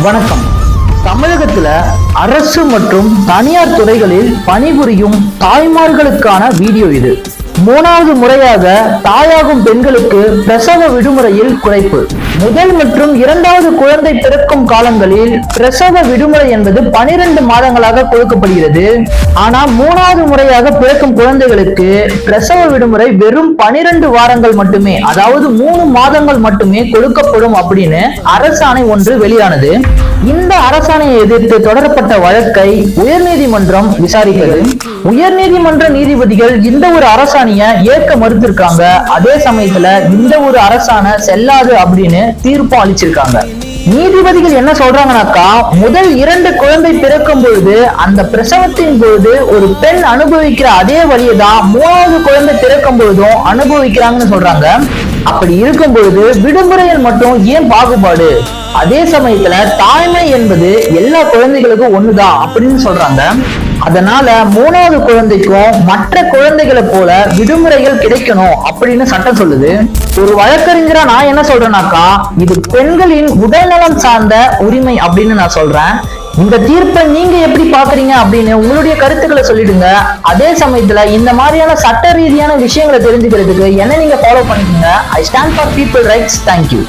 வணக்கம். தமிழகத்துல அரசு மற்றும் தனியார் துறைகளில் பணிபுரியும் தாய்மார்களுக்கான வீடியோ இது. 3வது முறையாக தாயாகும் பெண்களுக்கு பிரசவ விடுமுறையில் குறைப்பு. முதல் மற்றும் 2வது குழந்தை பிறக்கும் காலங்களில் பிரசவ விடுமுறை என்பது 12 மாதங்களாக கொடுக்கப்படுகிறது. ஆனா 3வது முறையாக பிறக்கும் குழந்தைகளுக்கு பிரசவ விடுமுறை வெறும் 12 வாரங்கள் மட்டுமே, அதாவது 3 மாதங்கள் மட்டுமே கொடுக்கப்படும் அப்படின்னு அரசாணை ஒன்று வெளியானது. இந்த அரசாணையை எதிர்த்து தொடரப்பட்ட வழக்கை உயர்நீதிமன்றம் விசாரித்தது. உயர்நீதிமன்ற நீதிபதிகள் இந்த ஒரு அரசாணையை ஏற்க மறுத்திருக்காங்க. அதே சமயத்துல இந்த ஒரு அரசாணை செல்லாது அப்படின்னு தீர்ப்பு அளிச்சிருக்காங்க. நீதிபதிகள் என்ன சொல்றாங்கன்னாக்கா, முதல் 2 குழந்தை பிறக்கும் பொழுது அந்த பிரசவத்தின் பொழுது ஒரு பெண் அனுபவிக்கிற அதே வழியை தான் 3வது குழந்தை பிறக்கும் பொழுதும் அனுபவிக்கிறாங்கன்னு சொல்றாங்க. அப்படி இருக்கும் பொழுது விடுமுறையில் மட்டும் ஏன் பாகுபாடு? அதே சமயத்துல தாய்மை என்பது எல்லா குழந்தைகளுக்கும் ஒண்ணுதான் அப்படின்னு சொல்றாங்க. அதனால 3வது குழந்தைக்கும் மற்ற குழந்தைகளை போல விடுமுறைகள் கிடைக்கணும் அப்படின்னு சட்டம் சொல்லுது. ஒரு வழக்கறிஞரா நான் என்ன சொல்றேன்னாக்கா, இது பெண்களின் உடல்நலம் சார்ந்த உரிமை அப்படின்னு நான் சொல்றேன். இந்த தீர்ப்பை நீங்க எப்படி பாக்குறீங்க அப்படின்னு உங்களுடைய கருத்துக்களை சொல்லிடுங்க. அதே சமயத்துல இந்த மாதிரியான சட்ட ரீதியான விஷயங்களை தெரிஞ்சுக்கிறதுக்கு என்ன நீங்க ஃபாலோ பண்ணிக்கோங்க. I stand for people rights. Thank you.